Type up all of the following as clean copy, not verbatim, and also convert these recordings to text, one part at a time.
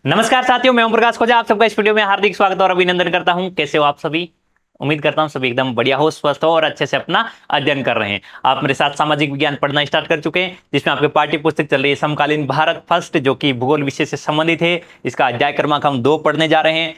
नमस्कार साथियों, मैं ओम प्रकाश खोजा आप सबका इस वीडियो में हार्दिक स्वागत और अभिनंदन करता हूं। कैसे हो आप सभी? उम्मीद करता हूं सभी एकदम बढ़िया हो, स्वस्थ हो और अच्छे से अपना अध्ययन कर रहे हैं। आप मेरे साथ सामाजिक विज्ञान पढ़ना स्टार्ट कर चुके हैं, जिसमें आपके पाठ्य पुस्तक चल रही है समकालीन भारत फर्स्ट, जो कि भूगोल विषय से संबंधित है। इसका अध्याय क्रमांक हम 2 पढ़ने जा रहे हैं।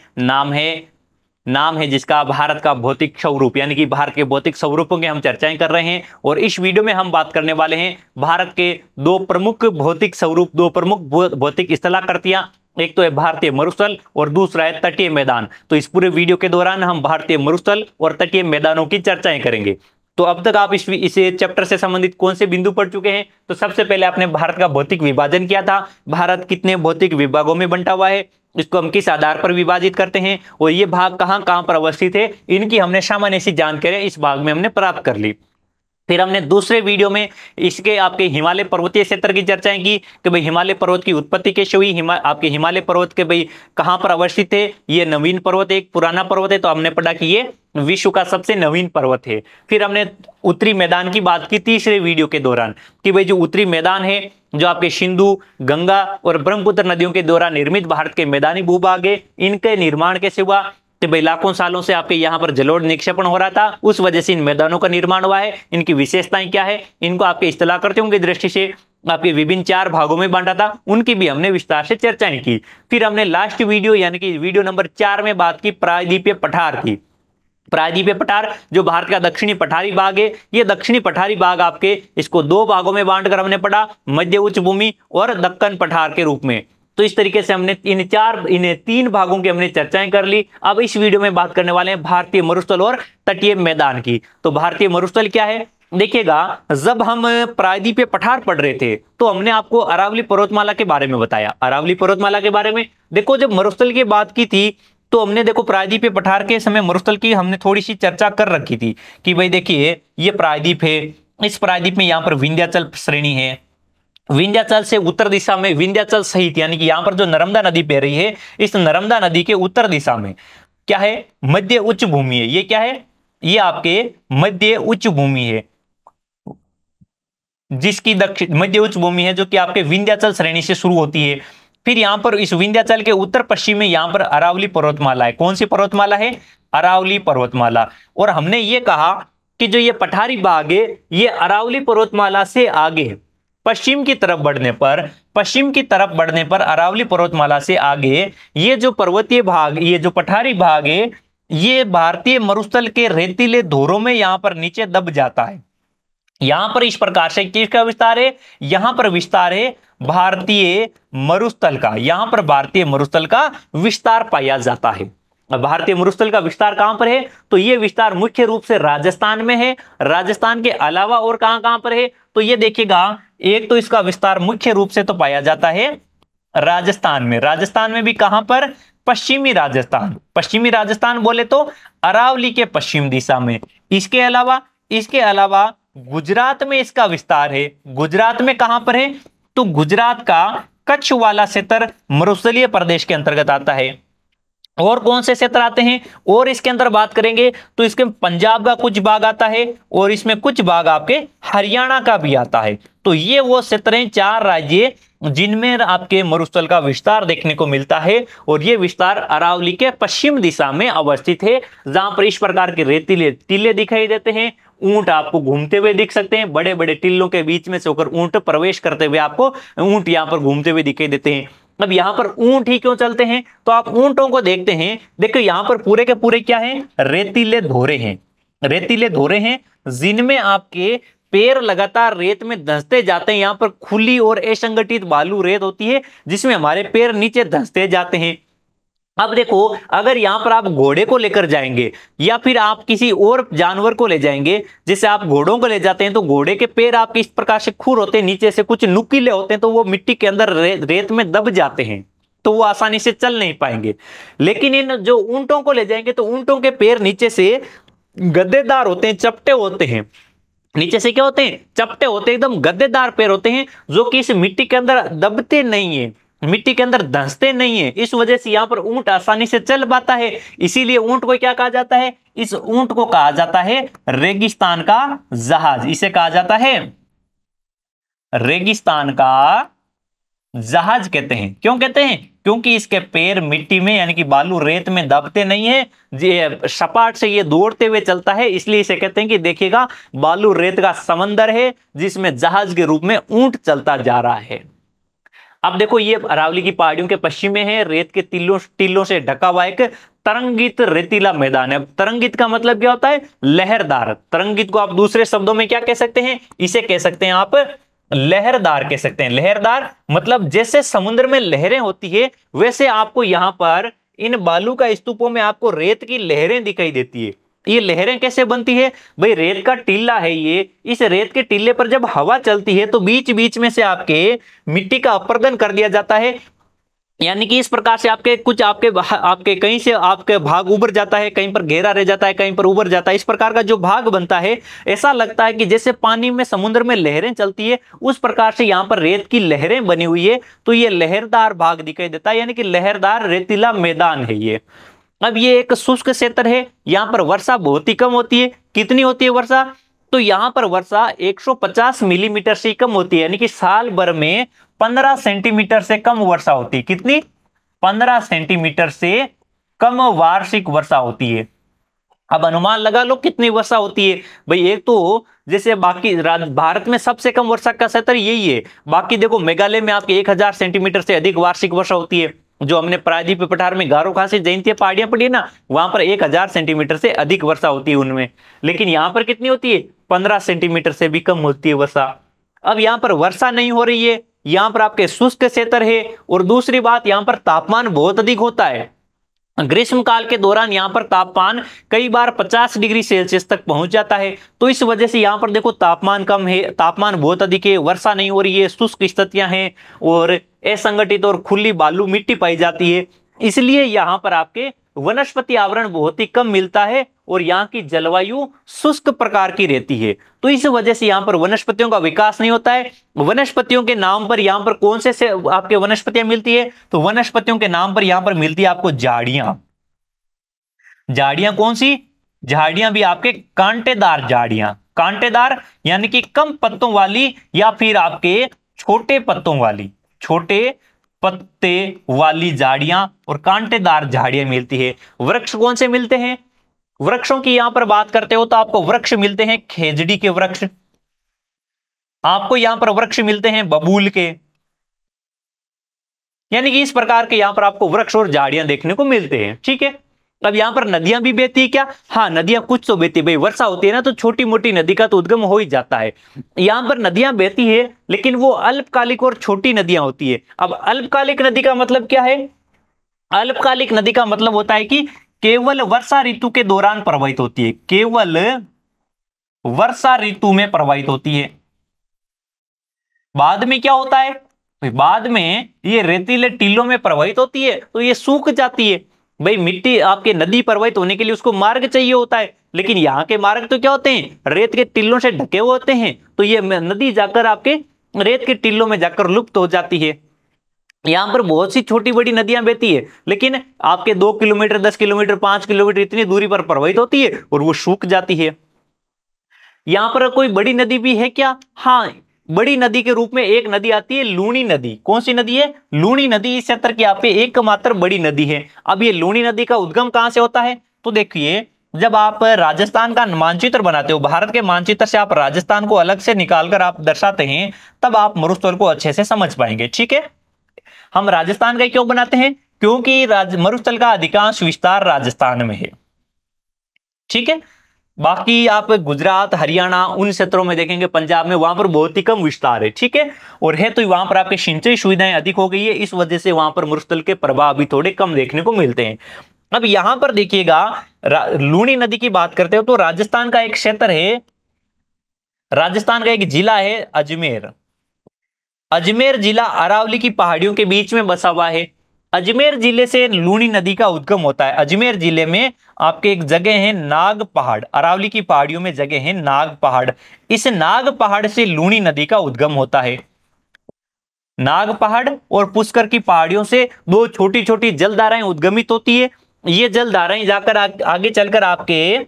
नाम है जिसका भारत का भौतिक स्वरूप, यानी कि भारत के भौतिक स्वरूपों की हम चर्चाएं कर रहे हैं। और इस वीडियो में हम बात करने वाले हैं भारत के 2 प्रमुख भौतिक स्वरूप, 2 प्रमुख भौतिक स्थलाकृतियां। एक तो है भारतीय मरुस्थल और दूसरा है तटीय मैदान। तो इस पूरे वीडियो के दौरान हम भारतीय मरुस्थल और तटीय मैदानों की चर्चाएं करेंगे। तो अब तक आप इस चैप्टर से संबंधित कौन से बिंदु पढ़ चुके हैं? तो सबसे पहले आपने भारत का भौतिक विभाजन किया था। भारत कितने भौतिक विभागों में बंटा हुआ है, इसको हम किस आधार पर विभाजित करते हैं और ये भाग कहां कहां पर अवस्थित है, इनकी हमने सामान्य सी जानकारी इस भाग में हमने प्राप्त कर ली। फिर हमने दूसरे वीडियो में इसके आपके हिमालय पर्वतीय क्षेत्र की चर्चाएं की कि भाई हिमालय पर्वत की उत्पत्ति कैसे हुई, आपके हिमालय पर्वत के भाई कहां पर अवस्थित है। ये नवीन पर्वत है, एक पुराना पर्वत है, तो हमने पढ़ा कि ये विश्व का सबसे नवीन पर्वत है। फिर हमने उत्तरी मैदान की बात की तीसरे वीडियो के दौरान कि भाई जो उत्तरी मैदान है, जो आपके सिंधु, गंगा और ब्रह्मपुत्र नदियों के द्वारा निर्मित भारत के मैदानी भूभाग है, इनके निर्माण कैसे हुआ कि भाई लाखों सालों से आपके यहाँ पर जलोढ़ निक्षेपण हो रहा था, उस वजह से इन मैदानों का निर्माण हुआ है। इनकी विशेषताएं क्या है, इनको आपके स्थलाकृतियों की दृष्टि से आपके विभिन्न 4 भागों में बांटा था, उनकी भी हमने विस्तार से चर्चाएं की। फिर हमने लास्ट वीडियो यानी कि वीडियो नंबर 4 में बात की प्रायद्वीपीय पठार की। प्रायद्वीपीय पठार जो भारत का दक्षिणी पठारी भाग है, ये दक्षिणी पठारी भाग आपके इसको 2 भागों में बांटकर हमने पढ़ा, मध्य उच्च भूमि और दक्कन पठार के रूप में। तो इस तरीके से हमने इन 3 भागों की हमने चर्चाएं कर ली। अब इस वीडियो में बात करने वाले हैं भारतीय मरुस्थल और तटीय मैदान की। तो भारतीय मरुस्थल क्या है? देखिएगा, जब हम प्रायद्वीपीय पठार पढ़ रहे थे तो हमने आपको अरावली पर्वतमाला के बारे में बताया। अरावली पर्वतमाला के बारे में देखो, जब मरुस्थल की बात की थी तो हमने देखो प्रायद्वीपीय पठार के समय मरुस्थल की हमने थोड़ी सी चर्चा कर रखी थी कि भाई देखिए ये प्रायद्वीप है, इस प्रायद्वीप में यहाँ पर विंध्याचल श्रेणी है, विंध्याचल से उत्तर दिशा में विंध्याचल सहित यानी कि यहां पर जो नर्मदा नदी बह रही है, इस नर्मदा नदी के उत्तर दिशा में क्या है, मध्य उच्च भूमि है। ये क्या है? ये आपके मध्य उच्च भूमि है, जिसकी दक्षिण मध्य उच्च भूमि है जो कि आपके विंध्याचल श्रेणी से शुरू होती है। फिर यहां पर इस विंध्याचल के उत्तर पश्चिम में यहां पर अरावली पर्वतमाला है। कौन सी पर्वतमाला है? अरावली पर्वतमाला। और हमने ये कहा कि जो ये पठारी भाग है, ये अरावली पर्वतमाला से आगे पश्चिम की तरफ बढ़ने पर अरावली पर्वतमाला से आगे ये जो पर्वतीय भाग, ये जो पठारी भाग है, ये भारतीय मरुस्थल के रेतीले धोरों में यहां पर नीचे दब जाता है। यहां पर इस प्रकार से किसका विस्तार है? यहां पर विस्तार है भारतीय मरुस्थल का। यहां पर भारतीय मरुस्थल का विस्तार पाया जाता है। भारतीय मरुस्थल का विस्तार कहां पर है? तो यह विस्तार मुख्य रूप से राजस्थान में है। राजस्थान के अलावा और कहां कहां पर है? तो ये देखिएगा, एक तो इसका विस्तार मुख्य रूप से तो पाया जाता है राजस्थान में। राजस्थान में भी कहां पर? पश्चिमी राजस्थान। पश्चिमी राजस्थान बोले तो अरावली के पश्चिम दिशा में। इसके अलावा गुजरात में इसका विस्तार है। गुजरात में कहां पर है? तो गुजरात का कच्छ वाला क्षेत्र मरुस्थलीय प्रदेश के अंतर्गत आता है। और कौन से क्षेत्र आते हैं और इसके अंदर बात करेंगे तो इसके पंजाब का कुछ भाग आता है और इसमें कुछ भाग आपके हरियाणा का भी आता है। तो ये वो क्षेत्र हैं, 4 राज्य जिनमें आपके मरुस्थल का विस्तार देखने को मिलता है। और ये विस्तार अरावली के पश्चिम दिशा में अवस्थित है, जहां पर इस प्रकार के रेतीले टीले दिखाई देते हैं। ऊंट आपको घूमते हुए दिख सकते हैं, बड़े बड़े टीलों के बीच में से होकर ऊंट प्रवेश करते हुए आपको ऊंट यहां पर घूमते हुए दिखाई देते हैं। अब यहां पर ऊंट ही क्यों चलते हैं? तो आप ऊंटों को देखते हैं, देखो यहां पर पूरे के पूरे क्या हैं? रेतीले धोरे हैं। रेतीले धोरे हैं जिनमें आपके पैर लगातार रेत में धंसते जाते हैं। यहां पर खुली और असंगठित बालू रेत होती है जिसमें हमारे पैर नीचे धंसते जाते हैं। अब देखो, अगर यहां पर आप घोड़े को लेकर जाएंगे या फिर आप किसी और जानवर को ले जाएंगे, जैसे आप घोड़ों को ले जाते हैं तो घोड़े के पैर आपके इस प्रकार से खुर होते हैं, नीचे से कुछ नुकीले होते हैं, तो वो मिट्टी के अंदर रेत में दब जाते हैं, तो वो आसानी से चल नहीं पाएंगे। लेकिन इन जो ऊंटों को ले जाएंगे तो ऊंटों के पैर नीचे से गद्देदार होते हैं, चपटे होते हैं। नीचे से क्या होते हैं? चपटे होते हैं, एकदम गद्देदार पैर होते हैं, जो कि इस मिट्टी के अंदर दबते नहीं है, मिट्टी के अंदर धंसते नहीं है। इस वजह से यहां पर ऊंट आसानी से चल पाता है। इसीलिए ऊंट को क्या कहा जाता है? इस ऊंट को कहा जाता है रेगिस्तान का जहाज। इसे कहा जाता है रेगिस्तान का जहाज कहते हैं। क्यों कहते हैं? क्योंकि इसके पैर मिट्टी में यानी कि बालू रेत में दबते नहीं है, सपाट से ये दौड़ते हुए चलता है, इसलिए इसे कहते हैं कि देखिएगा बालू रेत का समंदर है जिसमें जहाज के रूप में ऊंट चलता जा रहा है। अब देखो ये अरावली की पहाड़ियों के पश्चिम में है, रेत के टीलों से ढका हुआ एक तरंगित रेतीला मैदान है। तरंगित का मतलब क्या होता है? लहरदार। तरंगित को आप दूसरे शब्दों में क्या कह सकते हैं? इसे कह सकते हैं आप लहरदार कह सकते हैं। लहरदार मतलब जैसे समुद्र में लहरें होती है वैसे आपको यहां पर इन बालू का स्तूपों में आपको रेत की लहरें दिखाई देती है। ये लहरें कैसे बनती है भाई? रेत का टीला है ये, इस रेत के टीले पर जब हवा चलती है तो बीच बीच में से आपके मिट्टी का अपर्दन कर दिया जाता है, यानी कि इस प्रकार से आपके कहीं से आपके भाग उभर जाता है, कहीं पर घेरा रह जाता है, कहीं पर उभर जाता है। इस प्रकार का जो भाग बनता है ऐसा लगता है कि जैसे पानी में समुद्र में लहरें चलती है उस प्रकार से यहाँ पर रेत की लहरें बनी हुई है, तो ये लहरदार भाग दिखाई देता है, यानी कि लहरदार रेतीला मैदान है ये। अब ये एक शुष्क क्षेत्र है, यहाँ पर वर्षा बहुत ही कम होती है। कितनी होती है वर्षा? तो यहाँ पर वर्षा 150 मिलीमीटर से कम होती है, यानी कि साल भर में 15 सेंटीमीटर से कम वर्षा होती है। कितनी? 15 सेंटीमीटर से कम वार्षिक वर्षा होती है। अब अनुमान लगा लो कितनी वर्षा होती है भाई। एक तो जैसे बाकी भारत में सबसे कम वर्षा का क्षेत्र यही है, बाकी देखो मेघालय में आपके 1000 सेंटीमीटर से अधिक वार्षिक वर्षा होती है। जो हमने प्रायद्वीपीय पठार में गारो खासी जयंती पहाड़ियां पड़ी है ना, वहां पर 1000 सेंटीमीटर से अधिक वर्षा होती है उनमें, लेकिन यहां पर कितनी होती है? 15 सेंटीमीटर से भी कम होती है वर्षा। अब यहां पर वर्षा नहीं हो रही है, यहां पर आपके शुष्क क्षेत्र है, और दूसरी बात यहां पर तापमान बहुत अधिक होता है। ग्रीष्म काल के दौरान यहां पर तापमान कई बार 50 डिग्री सेल्सियस तक पहुंच जाता है, तो इस वजह से यहां पर देखो तापमान कम है, तापमान बहुत अधिक है, वर्षा नहीं हो रही है, शुष्क स्थितियां हैं और असंगठित और खुली बालू मिट्टी पाई जाती है। इसलिए यहां पर आपके वनस्पति आवरण बहुत ही कम मिलता है और यहाँ की जलवायु शुष्क प्रकार की रहती है, तो इस वजह से यहाँ पर वनस्पतियों का विकास नहीं होता है। वनस्पतियों के नाम पर यहाँ पर कौन से आपके वनस्पतियां मिलती है? तो वनस्पतियों के नाम पर यहाँ पर मिलती है आपको झाड़ियां। झाड़ियां कौन सी? झाड़ियां भी आपके कांटेदार झाड़ियां। कांटेदार यानी कि कम पत्तों वाली या फिर आपके छोटे पत्तों वाली, छोटे पत्ते वाली झाड़ियां और कांटेदार झाड़ियां मिलती है। वृक्ष कौन से मिलते हैं? वृक्षों की यहां पर बात करते हो तो आपको वृक्ष मिलते हैं खेजड़ी के वृक्ष, आपको यहां पर वृक्ष मिलते हैं बबूल के, यानी कि इस प्रकार के यहां पर आपको वृक्ष और झाड़ियां देखने को मिलते हैं। ठीक है, अब यहां पर नदियां भी बहती है क्या? हाँ, नदियां कुछ तो बहती है भाई, वर्षा होती है ना तो छोटी मोटी नदी का तो उद्गम हो ही जाता है। यहां पर नदियां बहती है लेकिन वो अल्पकालिक और छोटी नदियां होती है। अब अल्पकालिक नदी का मतलब क्या है? अल्पकालिक नदी का मतलब होता है कि केवल वर्षा ऋतु के दौरान प्रवाहित होती है, केवल वर्षा ऋतु में प्रवाहित होती है। बाद में क्या होता है? बाद में ये रेतीले टीलों में प्रवाहित होती है तो ये सूख जाती है भाई। मिट्टी आपके नदी प्रवाहित होने के लिए उसको मार्ग चाहिए होता है, लेकिन यहाँ के मार्ग तो क्या होते हैं? रेत के टीलों से ढके हुए होते हैं, तो ये नदी जाकर आपके रेत के टीलों में जाकर लुप्त हो जाती है। यहां पर बहुत सी छोटी बड़ी नदियां बहती है लेकिन आपके 2 किलोमीटर 10 किलोमीटर 5 किलोमीटर इतनी दूरी पर प्रवाहित होती है और वो सूख जाती है। यहां पर कोई बड़ी नदी भी है क्या? हाँ, बड़ी नदी के रूप में एक नदी आती है लूणी नदी। कौन सी नदी है? लूणी नदी इस क्षेत्र की आप एकमात्र बड़ी नदी है। अब ये लूणी नदी का उद्गम कहां से होता है? तो देखिए, जब आप राजस्थान का मानचित्र बनाते हो, भारत के मानचित्र से आप राजस्थान को अलग से निकालकर आप दर्शाते हैं, तब आप मरुस्थल को अच्छे से समझ पाएंगे। ठीक है, हम राजस्थान का क्यों बनाते हैं? क्योंकि मरुस्थल का अधिकांश विस्तार राजस्थान में है। ठीक है, बाकी आप गुजरात हरियाणा उन क्षेत्रों में देखेंगे, पंजाब में, वहां पर बहुत ही कम विस्तार है। ठीक है, और है तो वहां पर आपके सिंचाई सुविधाएं अधिक हो गई है, इस वजह से वहां पर मरुस्थल के प्रभाव भी थोड़े कम देखने को मिलते हैं। अब यहां पर देखिएगा, लूणी नदी की बात करते हो तो राजस्थान का एक क्षेत्र है, राजस्थान का एक जिला है अजमेर। अजमेर जिला अरावली की पहाड़ियों के बीच में बसा हुआ है। अजमेर जिले से लूणी नदी का उद्गम होता है। अजमेर जिले में आपके एक जगह है नाग पहाड़, अरावली की पहाड़ियों में जगह है नाग पहाड़। इस नाग पहाड़ से लूणी नदी का उद्गम होता है। नाग पहाड़ और पुष्कर की पहाड़ियों से दो छोटी छोटी जलधाराएं उद्गमित होती है। ये जलधाराएं जाकर आगे चलकर आपके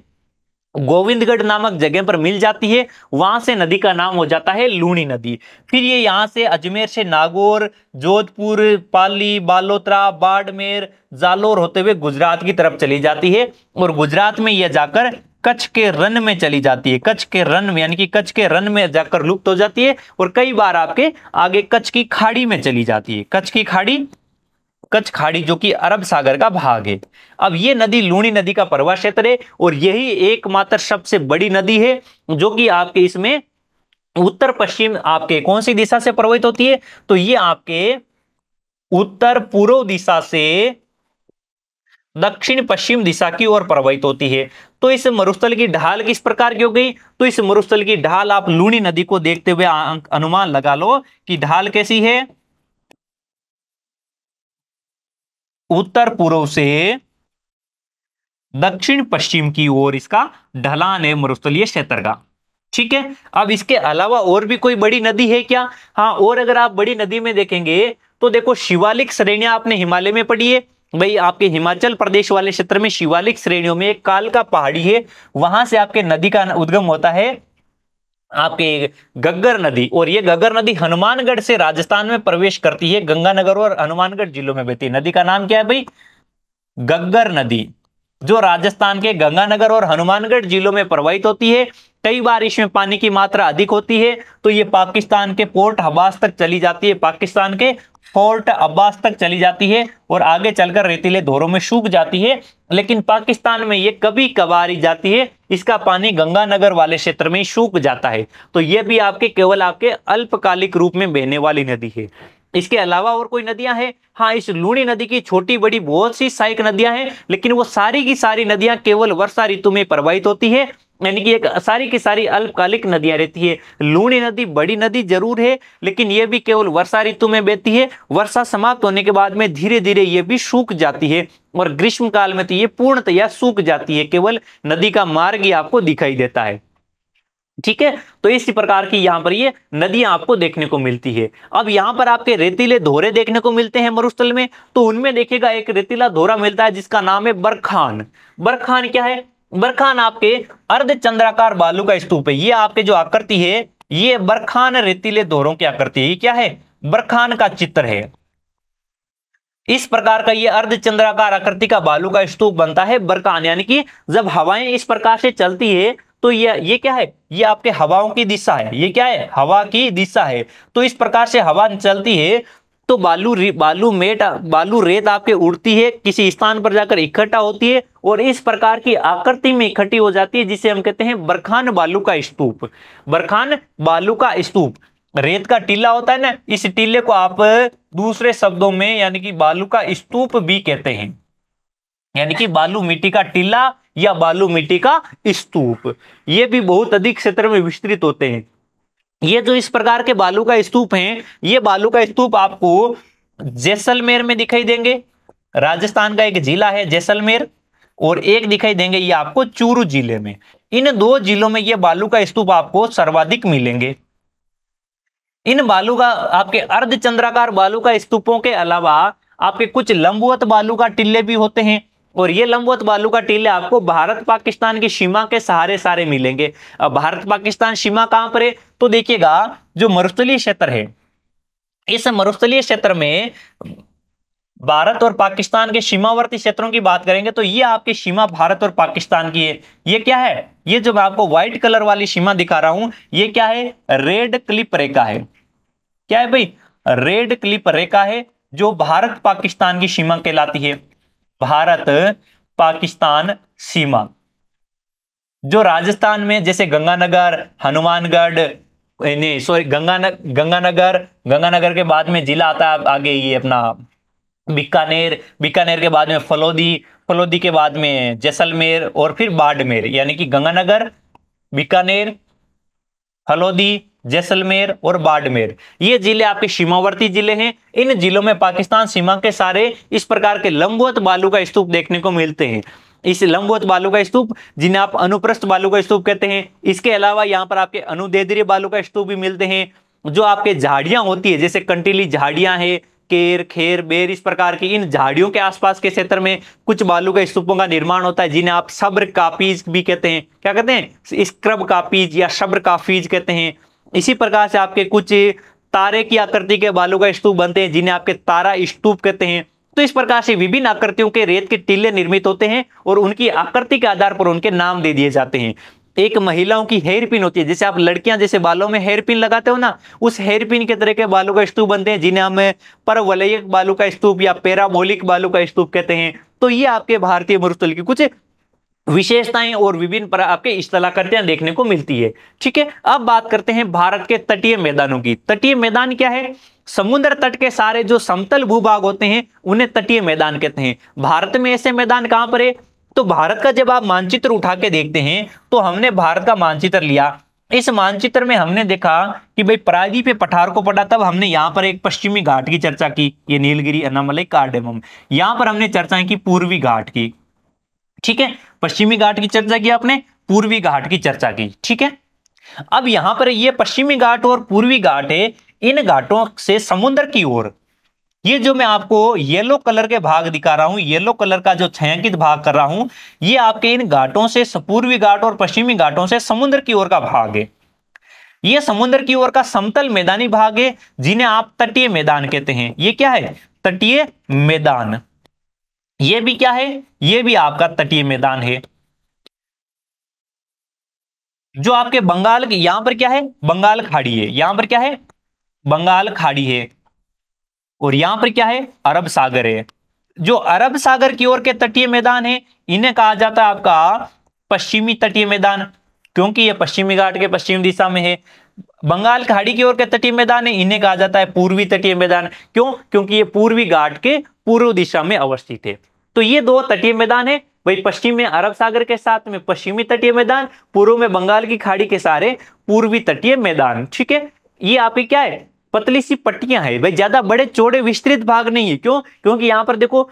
गोविंदगढ़ नामक जगह पर मिल जाती है, वहां से नदी का नाम हो जाता है लूणी नदी। फिर ये यहां से अजमेर से नागौर, जोधपुर, पाली, बालोतरा, बाड़मेर, जालोर होते हुए गुजरात की तरफ चली जाती है और गुजरात में यह जाकर कच्छ के रन में चली जाती है। कच्छ के रन में यानी कि कच्छ के रन में जाकर लुप्त हो जाती है और कई बार आपके आगे कच्छ की खाड़ी में चली जाती है। कच्छ की खाड़ी, कच्छ खाड़ी जो कि अरब सागर का भाग है। अब ये नदी लूणी नदी का प्रवाह क्षेत्र है और यही एकमात्र सबसे बड़ी नदी है जो कि आपके इसमें उत्तर पश्चिम आपके कौन सी दिशा से प्रवाहित होती है, तो ये आपके उत्तर पूर्व दिशा से दक्षिण पश्चिम दिशा की ओर प्रवाहित होती है। तो इस मरुस्थल की ढाल किस प्रकार की हो गई, तो इस मरुस्थल की ढाल आप लूणी नदी को देखते हुए अनुमान लगा लो कि ढाल कैसी है, उत्तर पूर्व से दक्षिण पश्चिम की ओर इसका ढलान है मरुस्थलीय क्षेत्र का। ठीक है, अब इसके अलावा और भी कोई बड़ी नदी है क्या? हाँ, और अगर आप बड़ी नदी में देखेंगे तो देखो शिवालिक श्रेणियां आपने हिमालय में पढ़ी है भाई, आपके हिमाचल प्रदेश वाले क्षेत्र में शिवालिक श्रेणियों में एक कालका पहाड़ी है, वहां से आपके नदी का उद्गम होता है आपके गग्गर नदी। और ये गग्गर नदी हनुमानगढ़ से राजस्थान में प्रवेश करती है, गंगानगर और हनुमानगढ़ जिलों में बहती है। नदी का नाम क्या है भाई? गग्गर नदी, जो राजस्थान के गंगानगर और हनुमानगढ़ जिलों में प्रवाहित होती है। कई बार इसमें पानी की मात्रा अधिक होती है तो ये पाकिस्तान के पोर्ट अब्बास तक चली जाती है, पाकिस्तान के फोर्ट अब्बास तक चली जाती है और आगे चलकर रेतीले धोरों में सूख जाती है। लेकिन पाकिस्तान में ये कभी कभार ही जाती है, इसका पानी गंगानगर वाले क्षेत्र में सूख जाता है। तो ये भी आपके केवल आपके अल्पकालिक रूप में बहने वाली नदी है। इसके अलावा और कोई नदियां हैं? हाँ, इस लूणी नदी की छोटी बड़ी बहुत सी सहायक नदियां हैं, लेकिन वो सारी की सारी नदियां केवल वर्षा ऋतु में प्रवाहित होती है, यानी कि एक सारी की सारी अल्पकालिक नदियां रहती है। लूणी नदी बड़ी नदी जरूर है, लेकिन यह भी केवल वर्षा ऋतु में बहती है। वर्षा समाप्त होने के बाद में धीरे धीरे ये भी सूख जाती है और ग्रीष्म काल में तो ये पूर्णतया सूख जाती है, केवल नदी का मार्ग ही आपको दिखाई देता है। ठीक है, तो इसी प्रकार की यहां पर ये नदियां आपको देखने को मिलती है। अब यहां पर आपके रेतीले धोरे देखने को मिलते हैं मरुस्थल में, तो उनमें देखिएगा एक रेतीला धोरा मिलता है जिसका नाम है बरखान। बरखान क्या है? बरखान आपके अर्धचंद्राकार बालू का स्तूप है। ये आपके जो आकृति है ये बरखान रेतीले धोरों की आकृति है। क्या है? बरखान का चित्र है। इस प्रकार का ये अर्धचंद्राकार आकृति का बालू का स्तूप बनता है बरखान, यानी कि जब हवाएं इस प्रकार से चलती है तो ये क्या है? ये आपके हवाओं की दिशा है। ये क्या है? हवा की दिशा है। तो इस प्रकार से हवा चलती है तो बालू रेत आपके उड़ती है, किसी स्थान पर जाकर इकट्ठा होती है और इस प्रकार की आकृति में इकट्ठी हो जाती है, जिसे हम कहते हैं बरखान बालू का स्तूप। बरखान बालू का स्तूप, रेत का टीला होता है ना, इस टीले को आप दूसरे शब्दों में यानी कि बालू का स्तूप भी कहते हैं, यानी कि बालू मिट्टी का टीला या बालू मिट्टी का स्तूप। ये भी बहुत अधिक क्षेत्र में विस्तृत होते हैं। ये जो इस प्रकार के बालू का स्तूप हैं, ये बालू का स्तूप आपको जैसलमेर में दिखाई देंगे, राजस्थान का एक जिला है जैसलमेर, और एक दिखाई देंगे ये आपको चूरू जिले में। इन दो जिलों में ये बालू का स्तूप आपको सर्वाधिक मिलेंगे। इन बालू का आपके अर्धचंद्राकार बालू का स्तूपों के अलावा आपके कुछ लंबवत बालू का टिल्ले भी होते हैं और ये लंबवत बालू का टीले आपको भारत पाकिस्तान की सीमा के सहारे सारे मिलेंगे। अब भारत पाकिस्तान सीमा कहां पर है? तो देखिएगा जो मरुस्थलीय क्षेत्र है, इस मरुस्थलीय क्षेत्र में भारत और पाकिस्तान के सीमावर्ती क्षेत्रों की बात करेंगे तो ये आपकी सीमा भारत और पाकिस्तान की है। ये क्या है? ये जो मैं आपको व्हाइट कलर वाली सीमा दिखा रहा हूं, ये क्या है? रेड क्लिप रेखा है। क्या है भाई? रेड क्लिप रेखा है जो भारत पाकिस्तान की सीमा कहलाती है। भारत पाकिस्तान सीमा जो राजस्थान में जैसे गंगानगर, हनुमानगढ़, नहीं सॉरी गंगानगर के बाद में जिला आता है आगे ये अपना बीकानेर के बाद में फलोदी के बाद में जैसलमेर और फिर बाड़मेर, यानी कि गंगानगर, बीकानेर, फलोदी, जैसलमेर और बाड़मेर, ये जिले आपके सीमावर्ती जिले हैं। इन जिलों में पाकिस्तान सीमा के सारे इस प्रकार के लंबवत बालू का स्तूप देखने को मिलते हैं। इस लंबवत बालू का स्तूप जिन्हें आप अनुप्रस्थ बालू का स्तूप कहते हैं। इसके अलावा यहाँ पर आपके अनुदैर्ध्य बालू का स्तूप भी मिलते हैं। जो आपके झाड़ियां होती है जैसे कंटीली झाड़ियां हैं, केर, खेर, बेर, इस प्रकार की इन झाड़ियों के आसपास के क्षेत्र में कुछ बालू के स्तूपों का निर्माण होता है, जिन्हें आप सब्र काफीज भी कहते हैं। क्या कहते हैं? स्क्रब काफीज या सब्र काफीज कहते हैं। इसी प्रकार से आपके कुछ तारे की आकृति के बालू का स्तूप बनते हैं, जिन्हें आपके तारा स्तूप कहते हैं। तो इस प्रकार से विभिन्न आकृतियों के रेत के टीले निर्मित होते हैं और उनकी आकृति के आधार पर उनके नाम दे दिए जाते हैं। एक महिलाओं की हेयर पिन होती है, जैसे आप लड़कियां जैसे बालों में हेयर पिन लगाते हो ना, उस हेयर पिन के तरह के बालू का स्तूप बनते हैं, जिन्हें हम परवलयिक बालू का स्तूप या पैराबोलिक बालू का स्तूप कहते हैं। तो ये आपके भारतीय मरुस्थल की कुछ विशेषताएं और विभिन्न आपके स्थलाकृतियां देखने को मिलती है। ठीक है, अब बात करते हैं भारत के तटीय मैदानों की। तटीय मैदान क्या है? समुद्र तट के सारे जो समतल भूभाग होते हैं उन्हें तटीय मैदान कहते हैं। भारत में ऐसे मैदान कहां पर है? तो भारत का जब आप मानचित्र उठा के देखते हैं, तो हमने भारत का मानचित्र लिया। इस मानचित्र में हमने देखा कि भाई प्रायद्वीप पे पठार को पढ़ा, तब हमने यहाँ पर एक पश्चिमी घाट की चर्चा की, ये नीलगिरी, अनामलई, कार्डेमम। यहाँ पर हमने चर्चा की पूर्वी घाट की। ठीक है, पश्चिमी घाट की चर्चा की आपने, पूर्वी घाट की चर्चा की। ठीक है, अब यहां पर ये पश्चिमी घाट और पूर्वी घाट है, इन घाटों से समुद्र की ओर, ये जो मैं आपको येलो कलर के भाग दिखा रहा हूं, येलो कलर का जो छायांकित भाग कर रहा हूं, ये आपके इन घाटों से, पूर्वी घाट और पश्चिमी घाटों से समुद्र की ओर का भाग है। ये समुद्र की ओर का समतल मैदानी भाग है, जिन्हें आप तटीय मैदान कहते हैं। ये क्या है? तटीय मैदान। ये भी क्या है? ये भी आपका तटीय मैदान है। जो आपके बंगाल, यहां पर क्या है? बंगाल खाड़ी है। यहां पर क्या है? बंगाल खाड़ी है। और यहां पर क्या है? अरब सागर है। जो अरब सागर की ओर के तटीय मैदान है, इन्हें कहा जाता है आपका पश्चिमी तटीय मैदान, क्योंकि ये पश्चिमी घाट के पश्चिम दिशा में है। बंगाल खाड़ी की ओर के तटीय मैदान है, इन्हें कहा जाता है पूर्वी तटीय मैदान। क्यों? क्योंकि ये पूर्वी घाट के पूर्व दिशा में अवस्थित है। तो ये दो तटीय मैदान है, वही पश्चिम में अरब सागर के साथ में पश्चिमी तटीय मैदान, पूर्व में बंगाल की खाड़ी के सारे पूर्वी तटीय मैदान। ठीक है, ये आपकी क्या है? पतली सी पट्टियां है भाई, ज्यादा बड़े चौड़े विस्तृत भाग नहीं है। क्यों? क्योंकि यहां पर देखो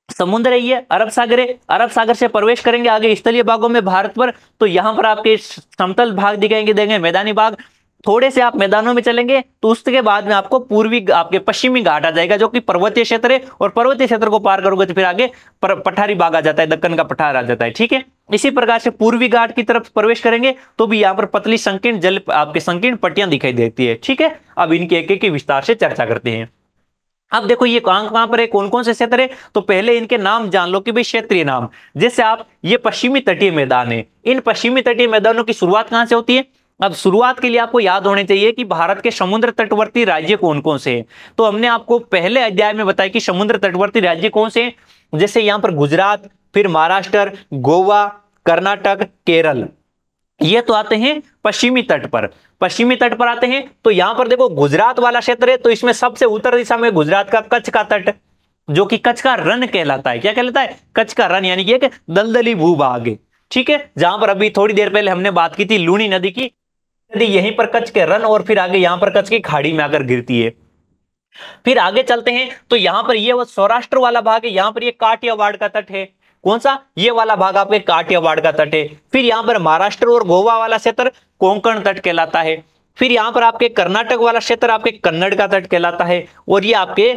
समुद्र है, ये अरब सागर है। अरब सागर से प्रवेश करेंगे आगे स्थलीय भागों में भारत पर, तो यहां पर आपके समतल भाग दिखाएंगे, देंगे मैदानी भाग। थोड़े से आप मैदानों में चलेंगे तो उसके बाद में आपको पूर्वी, आपके पश्चिमी घाट आ जाएगा, जो कि पर्वतीय क्षेत्र है। और पर्वतीय क्षेत्र को पार करोगे तो फिर आगे पठारी भाग आ जाता है, दक्कन का पठार आ जाता है। ठीक है, इसी प्रकार से पूर्वी घाट की तरफ प्रवेश करेंगे तो भी यहाँ पर पतली संकीर्ण जल, आपके संकीर्ण पट्टियां दिखाई देती है। ठीक है, अब इनके एक एक की विस्तार से चर्चा करते हैं। अब देखो ये कहां पर है, कौन कौन से क्षेत्र है, तो पहले इनके नाम जान लो कि भाई क्षेत्रीय नाम। जैसे आप, ये पश्चिमी तटीय मैदान है। इन पश्चिमी तटीय मैदानों की शुरुआत कहां से होती है? अब शुरुआत के लिए आपको याद होने चाहिए कि भारत के समुद्र तटवर्ती राज्य कौन कौन से हैं। तो हमने आपको पहले अध्याय में बताया कि समुद्र तटवर्ती राज्य कौन से हैं। जैसे यहां पर गुजरात, फिर महाराष्ट्र, गोवा, कर्नाटक, केरल, ये तो आते हैं पश्चिमी तट पर। पश्चिमी तट पर आते हैं तो यहां पर देखो गुजरात वाला क्षेत्र है, तो इसमें सबसे उत्तर दिशा में गुजरात का कच्छ का तट, जो कि कच्छ का रण कहलाता है। क्या कहलाता है? कच्छ का रण, यानी कि एक दलदली भूभाग है। ठीक है, जहां पर अभी थोड़ी देर पहले हमने बात की थी लूनी नदी की, नदी यहीं पर कच्छ के रण और फिर आगे यहां पर कच्छ की खाड़ी में आकर गिरती है। फिर आगे चलते हैं तो यहां पर ये सौराष्ट्र वाला भाग है, यहां पर ये काठियावाड़ का तट है। कौन सा? ये वाला भाग आपके काठियावाड़ का तट है। फिर यहां पर महाराष्ट्र और गोवा वाला क्षेत्र कोंकण तट कहलाता है। फिर यहां पर आपके कर्नाटक वाला क्षेत्र आपके कन्नड़ का तट कहलाता है। और ये आपके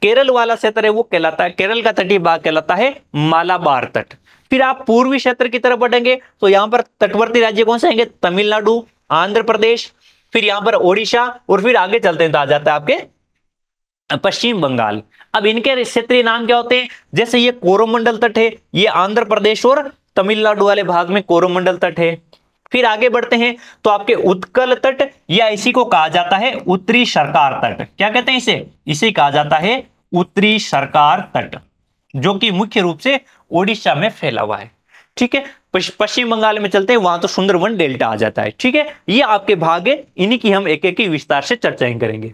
केरल वाला क्षेत्र है, वो कहलाता है, केरल का तटीय भाग कहलाता है मालाबार तट। फिर आप पूर्वी क्षेत्र की तरफ बढ़ेंगे तो यहां पर तटवर्ती राज्य कौन से आएंगे? तमिलनाडु, आंध्र प्रदेश, फिर यहां पर ओडिशा, और फिर आगे चलते हैं तो आ जाता है आपके पश्चिम बंगाल। अब इनके क्षेत्रीय नाम क्या होते हैं? जैसे ये कोरोमंडल तट है, ये आंध्र प्रदेश और तमिलनाडु वाले भाग में कोरोमंडल तट है। फिर आगे बढ़ते हैं तो आपके उत्कल तट, या इसी को कहा जाता है उत्तरी सरकार तट। क्या कहते हैं इसे? इसे कहा जाता है उत्तरी सरकार तट, जो कि मुख्य रूप से ओडिशा में फैला हुआ है। ठीक है, पश्चिम बंगाल में चलते हैं, वहां तो सुंदरवन डेल्टा आ जाता है। ठीक है, ये आपके भाग है, इन्हीं की हम एक एक की विस्तार से चर्चाएं करेंगे।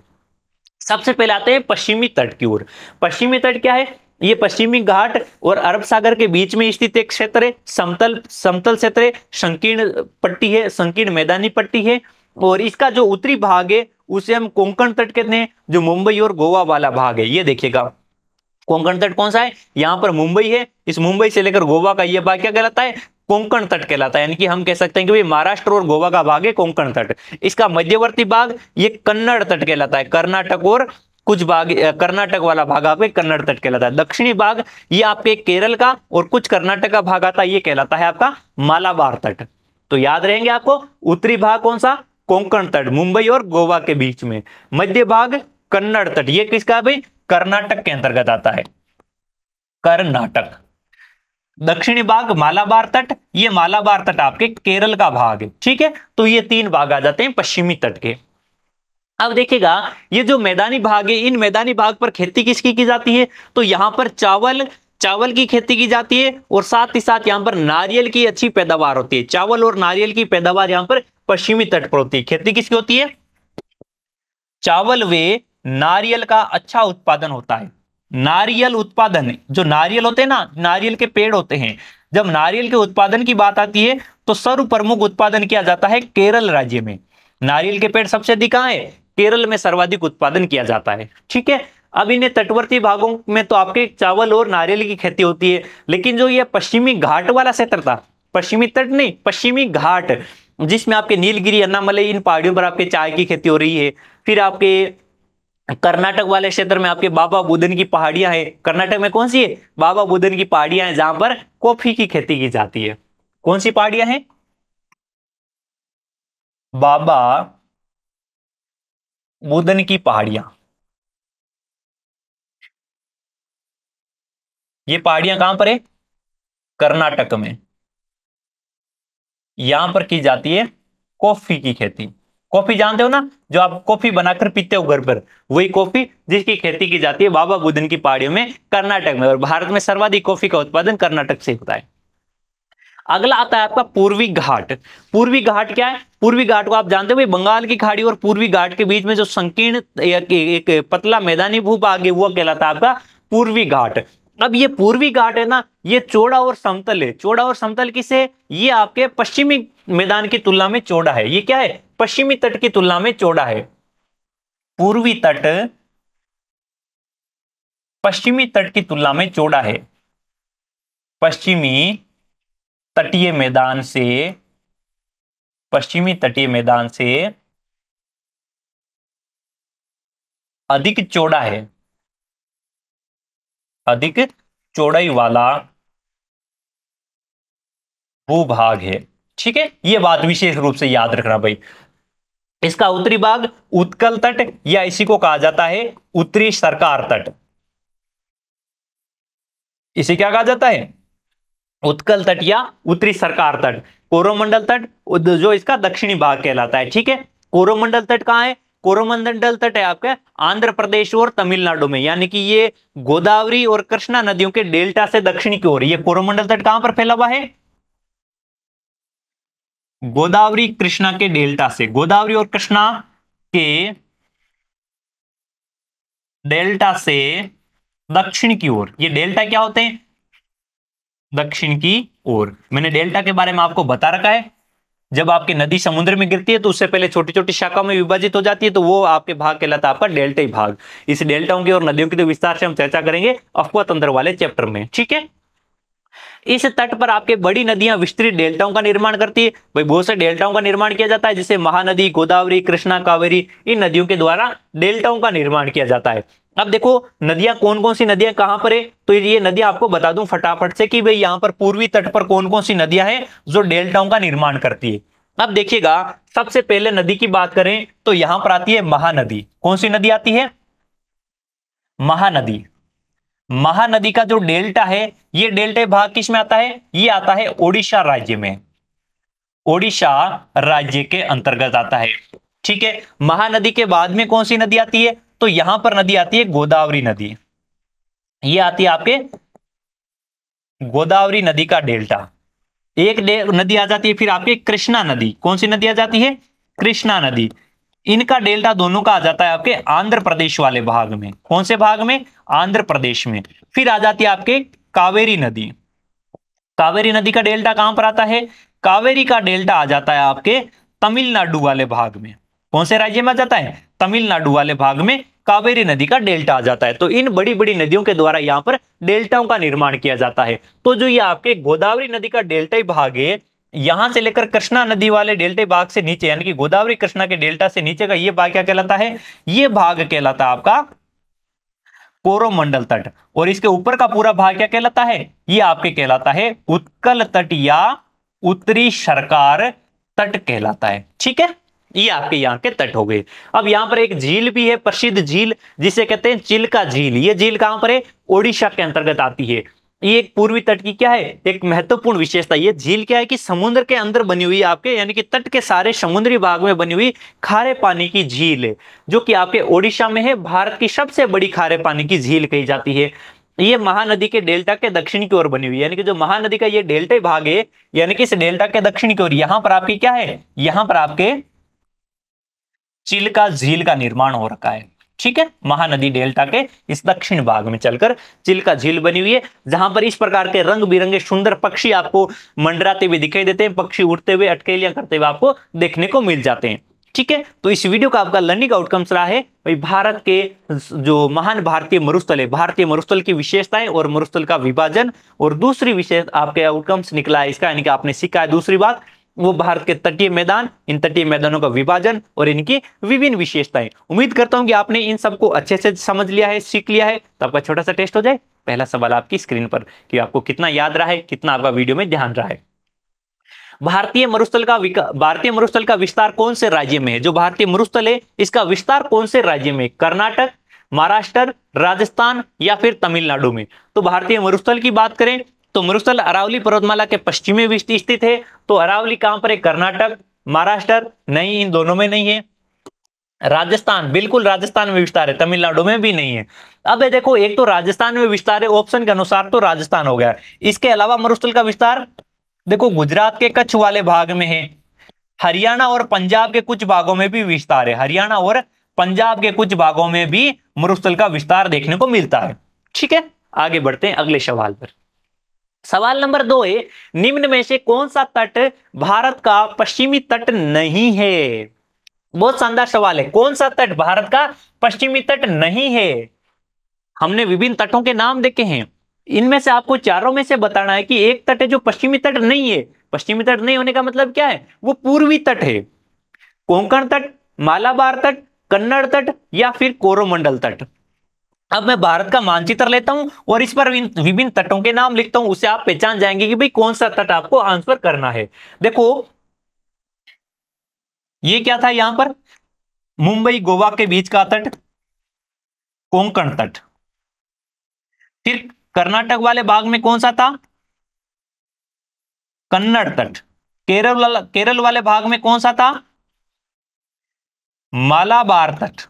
सबसे पहले आते हैं पश्चिमी तट की ओर। पश्चिमी तट क्या है? ये पश्चिमी घाट और अरब सागर के बीच में स्थित एक क्षेत्र है, समतल क्षेत्र है, संकीर्ण पट्टी है, संकीर्ण मैदानी पट्टी है। और इसका जो उत्तरी भाग है उसे हम कोंकण तट कहते हैं, जो मुंबई और गोवा वाला भाग है। ये देखिएगा कोंकण तट कौन सा है? यहां पर मुंबई है, इस मुंबई से लेकर गोवा का ये भाग क्या कहलाता है? कोंकण तट कहलाता है। यानी कि हम कह सकते हैं कि भाई महाराष्ट्र और गोवा का भाग है कोंकण तट। इसका मध्यवर्ती भाग ये कन्नड़ तट कहलाता है, कर्नाटक और कुछ भाग कर्नाटक वाला भाग आपके कन्नड़ तट कहलाता है। दक्षिणी भाग ये आपके केरल का और कुछ कर्नाटक का भाग आता है, ये कहलाता है आपका मालाबार तट। तो याद रहेंगे आपको, उत्तरी भाग कौन सा, कोंकण तट, मुंबई और गोवा के बीच में। मध्य भाग कन्नड़ तट, ये किसका भाई, कर्नाटक के अंतर्गत आता है, कर्नाटक। दक्षिणी भाग मालाबार तट, ये मालाबार तट आपके केरल का भाग है, ठीक है। तो ये 3 भाग आ जाते हैं पश्चिमी तट के। अब देखिएगा ये जो मैदानी भाग है, इन मैदानी भाग पर खेती किसकी की जाती है, तो यहां पर चावल की खेती की जाती है और साथ ही साथ यहां पर नारियल की अच्छी पैदावार होती है। चावल और नारियल की पैदावार यहां पर पश्चिमी तट पर होती है। खेती किसकी होती है, चावल वे नारियल का अच्छा उत्पादन होता है। नारियल उत्पादन, जो नारियल होते हैं ना, नारियल के पेड़ होते हैं, जब नारियल के उत्पादन की बात आती है तो सर्व प्रमुख उत्पादन किया जाता है केरल राज्य में। नारियल के पेड़ सबसे अधिक कहां है, केरल में सर्वाधिक उत्पादन किया जाता है, ठीक है। अब इन्हें तटवर्ती भागों में तो आपके चावल और नारियल की खेती होती है, लेकिन जो ये पश्चिमी घाट वाला क्षेत्र था, पश्चिमी तट नहीं, पश्चिमी घाट, जिसमें आपके नीलगिरी, अन्नामलई, इन पहाड़ियों पर आपके चाय की खेती हो रही है। फिर आपके कर्नाटक वाले क्षेत्र में आपके बाबा बुदन की पहाड़ियां हैं। कर्नाटक में कौन सी है, बाबा बुदन की पहाड़ियां हैं, जहां पर कॉफी की खेती की जाती है। कौन सी पहाड़ियां हैं, बाबा बुदन की पहाड़ियां। ये पहाड़ियां कहां पर है, कर्नाटक में। यहां पर की जाती है कॉफी की खेती। कॉफी जानते हो ना, जो आप कॉफी बनाकर पीते हो घर पर, वही कॉफी जिसकी खेती की जाती है बाबा बुदन की पहाड़ियों में, कर्नाटक में। और भारत में सर्वाधिक कॉफी का उत्पादन कर्नाटक से होता है। अगला आता है आपका पूर्वी घाट। पूर्वी घाट क्या है, पूर्वी घाट को आप जानते हो, बंगाल की खाड़ी और पूर्वी घाट के बीच में जो संकीर्ण एक पतला मैदानी भूभाग है, वो कहलाता है आपका पूर्वी घाट। अब ये पूर्वी घाट है ना, ये चौड़ा और समतल है। चौड़ा और समतल किसे, ये आपके पश्चिमी मैदान की तुलना में चौड़ा है। ये क्या है, पश्चिमी तट की तुलना में चौड़ा है। पूर्वी तट पश्चिमी तट की तुलना में चौड़ा है। पश्चिमी तटीय मैदान से, पश्चिमी तटीय मैदान से अधिक चौड़ा है, अधिक चौड़ाई वाला भूभाग है, ठीक है। यह बात विशेष रूप से याद रखना भाई। इसका उत्तरी भाग उत्कल तट, या इसी को कहा जाता है उत्तरी सरकार तट। इसे क्या कहा जाता है, उत्कल तट या उत्तरी सरकार तट। कोरोमंडल तट जो इसका दक्षिणी भाग कहलाता है, ठीक है। कोरोमंडल तट कहां है, कोरोमंडल तट है आपका आंध्र प्रदेश और तमिलनाडु में, यानी कि ये गोदावरी और कृष्णा नदियों के डेल्टा से दक्षिण की ओर। ये कोरोमंडल तट कहां पर फैला हुआ है, गोदावरी कृष्णा के डेल्टा से, गोदावरी और कृष्णा के डेल्टा से दक्षिण की ओर। ये डेल्टा क्या होते हैं, दक्षिण की ओर। मैंने डेल्टा के बारे में आपको बता रखा है। जब आपकी नदी समुद्र में गिरती है तो उससे पहले छोटी छोटी शाखाओं में विभाजित हो जाती है, तो वो आपके भाग कहलाता है आपका डेल्टाई भाग। इस डेल्टाओं की और नदियों की तो विस्तार से हम चर्चा करेंगे अफवाह तंत्र वाले चैप्टर में, ठीक है। इस तट पर आपके बड़ी नदियां विस्तृत डेल्टाओं का निर्माण करती है। भाई बहुत से डेल्टाओं का निर्माण किया जाता है, जिसे महानदी, गोदावरी, कृष्णा, कावेरी, इन नदियों के द्वारा डेल्टाओं का निर्माण किया जाता है। अब देखो नदियां कौन कौन सी नदियां कहां पर है, तो ये नदियां आपको बता दूं फटाफट से कि भाई यहां पर पूर्वी तट पर कौन कौन सी नदियां हैं जो डेल्टाओं का निर्माण करती है। अब देखिएगा सबसे पहले नदी की बात करें तो यहां पर आती है महानदी। कौन सी नदी आती है, महानदी। महानदी का जो डेल्टा है, ये डेल्टा भाग किस में आता है, ये आता है ओडिशा राज्य में, ओडिशा राज्य के अंतर्गत आता है, ठीक है। महानदी के बाद में कौन सी नदी आती है, तो यहां पर नदी आती है गोदावरी नदी। ये आती है आपके गोदावरी नदी का डेल्टा। एक नदी आ जाती है फिर आपके कृष्णा नदी। कौन सी नदी आ जाती है, कृष्णा नदी। इनका डेल्टा दोनों का आ जाता है आपके आंध्र प्रदेश वाले भाग में। कौन से भाग में, आंध्र प्रदेश में। फिर आ जाती है आपके कावेरी नदी। कावेरी नदी का डेल्टा कहां पर आता है, कावेरी का डेल्टा आ जाता है आपके तमिलनाडु वाले भाग में। कौन से राज्य में आ जाता है, तमिलनाडु वाले भाग में कावेरी नदी का डेल्टा आ जाता है। तो इन बड़ी बड़ी नदियों के द्वारा यहां पर डेल्टाओं का निर्माण किया जाता है। तो जो ये आपके गोदावरी नदी का डेल्टाई भाग है, यहां से लेकर कृष्णा नदी वाले डेल्टा भाग से नीचे, यानी कि गोदावरी कृष्णा के डेल्टा से नीचे का ये भाग क्या कहलाता है, ये भाग कहलाता है आपका कोरोमंडल तट, और इसके ऊपर का पूरा भाग क्या कहलाता है, ये आपके कहलाता है उत्कल तट या उत्तरी सरकार तट कहलाता है। ठीक है, ये आपके यहाँ के तट हो गए। अब यहाँ पर एक झील भी है, प्रसिद्ध झील, जिसे कहते हैं चिल्का झील। ये झील कहां पर है, ओडिशा के अंतर्गत आती है। ये एक पूर्वी तट की क्या है, एक महत्वपूर्ण विशेषता। ये झील क्या है कि समुद्र के अंदर बनी हुई आपके, यानी कि तट के सारे समुद्री भाग में बनी हुई खारे पानी की झील है, जो कि आपके ओडिशा में है। भारत की सबसे बड़ी खारे पानी की झील कही जाती है। ये महानदी के डेल्टा के दक्षिण की ओर बनी हुई है, यानी कि जो महानदी का ये डेल्टा भाग है, यानी कि इस डेल्टा के दक्षिण की ओर यहां पर आपकी क्या है, यहां पर आपके चिल्का झील का निर्माण हो रखा है। ठीक है, महानदी डेल्टा के इस दक्षिण भाग में चलकर चिल्का झील बनी हुई है, जहां पर इस प्रकार के रंग बिरंगे सुंदर पक्षी आपको मंडराते हुए दिखाई देते हैं। पक्षी उड़ते हुए, अटकेलियां करते हुए आपको देखने को मिल जाते हैं। ठीक है, तो इस वीडियो का आपका लर्निंग आउटकम्स रहा है भाई भारत के जो महान भारतीय मरुस्थल है, भारतीय मरुस्थल की विशेषताएं और मरुस्थल का विभाजन, और दूसरी विशेष आपके आउटकम्स निकला है इसका, यानी कि आपने सीखा है दूसरी बात, वो भारत के तटीय मैदान, इन तटीय मैदानों का विभाजन और इनकी विभिन्न विशेषताएं। उम्मीद करता हूं कि आपने इन सबको अच्छे से समझ लिया है, सीख लिया है। तो आपका छोटा सा टेस्ट हो जाए। पहला सवाल आपकी स्क्रीन पर कि आपको कितना याद रहा है, कितना आपका वीडियो में ध्यान रहा है। भारतीय मरुस्थल का विस्तार कौन से राज्य में है, जो भारतीय मरुस्थल है इसका विस्तार कौन से राज्य में, कर्नाटक, महाराष्ट्र, राजस्थान या फिर तमिलनाडु में। तो भारतीय मरुस्थल की बात करें तो मरुस्थल अरावली पर्वतमाला के पश्चिमी में स्थित है। तो अरावली कहां पर है, कर्नाटक, महाराष्ट्र नहीं, इन दोनों में नहीं है। राजस्थान, बिल्कुल राजस्थान में विस्तार है, तमिलनाडु में भी नहीं है। अब ये देखो, एक तो राजस्थान में विस्तार है, ऑप्शन के अनुसार तो राजस्थान हो गया। इसके अलावा मरुस्थल का विस्तार देखो गुजरात के कच्छ वाले भाग में है, हरियाणा और पंजाब के कुछ भागों में भी विस्तार है, हरियाणा और पंजाब के कुछ भागों में भी मरुस्थल का विस्तार देखने को मिलता है। ठीक है, आगे बढ़ते हैं अगले सवाल पर। सवाल नंबर 2 है, निम्न में से कौन सा तट भारत का पश्चिमी तट नहीं है। बहुत शानदार सवाल है, कौन सा तट भारत का पश्चिमी तट नहीं है। हमने विभिन्न तटों के नाम देखे हैं, इनमें से आपको चारों में से बताना है कि एक तट है जो पश्चिमी तट नहीं है। पश्चिमी तट नहीं होने का मतलब क्या है, वो पूर्वी तट है। कोंकण तट, मालाबार तट, कन्नड़ तट या फिर कोरोमंडल तट। अब मैं भारत का मानचित्र लेता हूं और इस पर विभिन्न तटों के नाम लिखता हूं, उससे आप पहचान जाएंगे कि भाई कौन सा तट आपको आंसर करना है। देखो ये क्या था, यहां पर मुंबई गोवा के बीच का तट कोंकण तट। फिर कर्नाटक वाले भाग में कौन सा था, कन्नड़ तट। केरल वाले भाग में कौन सा था, मालाबार तट।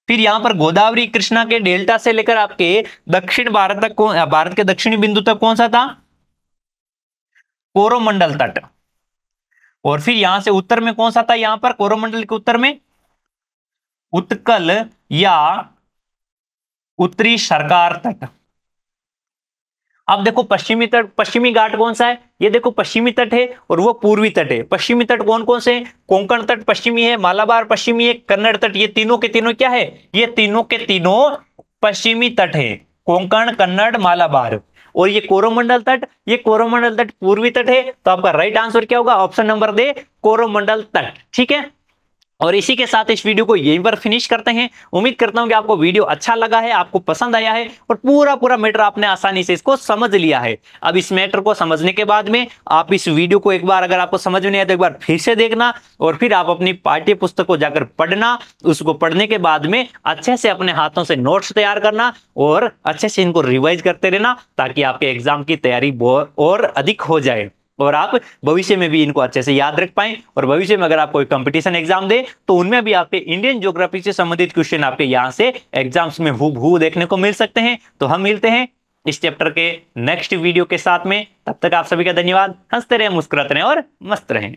फिर यहां पर गोदावरी कृष्णा के डेल्टा से लेकर आपके दक्षिण भारत तक, भारत के दक्षिणी बिंदु तक कौन सा था, कोरोमंडल तट। और फिर यहां से उत्तर में कौन सा था, यहां पर कोरोमंडल के उत्तर में उत्कल या उत्तरी सरकार तट। अब देखो पश्चिमी तट, पश्चिमी घाट कौन सा है, ये देखो पश्चिमी तट है और वो पूर्वी तट है। पश्चिमी तट कौन कौन से, कोंकण तट पश्चिमी है, मालाबार पश्चिमी है, कन्नड़ तट, ये तीनों के तीनों क्या है, ये तीनों के तीनों पश्चिमी तट है, कोंकण, कन्नड़, मालाबार। और ये कोरोमंडल तट, ये कोरोमंडल तट पूर्वी तट है। तो आपका राइट आंसर क्या होगा, ऑप्शन नंबर दे, कोरोमंडल तट। ठीक है, और इसी के साथ इस वीडियो को यहीं पर फिनिश करते हैं। उम्मीद करता हूं कि आपको वीडियो अच्छा लगा है, आपको पसंद आया है और पूरा मैटर आपने आसानी से इसको समझ लिया है। अब इस मैटर को समझने के बाद में आप इस वीडियो को एक बार, अगर आपको समझ में नहीं आया तो एक बार फिर से देखना और फिर आप अपनी पाठ्य पुस्तक को जाकर पढ़ना। उसको पढ़ने के बाद में अच्छे से अपने हाथों से नोट्स तैयार करना और अच्छे से इनको रिवाइज करते रहना, ताकि आपके एग्जाम की तैयारी और अधिक हो जाए और आप भविष्य में भी इनको अच्छे से याद रख पाएं। और भविष्य में अगर आप कोई कंपटीशन एग्जाम दे तो उनमें भी आपके इंडियन ज्योग्राफी से संबंधित क्वेश्चन आपके यहां से एग्जाम्स में हूबहू देखने को मिल सकते हैं। तो हम मिलते हैं इस चैप्टर के नेक्स्ट वीडियो के साथ में, तब तक आप सभी का धन्यवाद। हंसते रहें, मुस्कुराते रहें और मस्त रहें।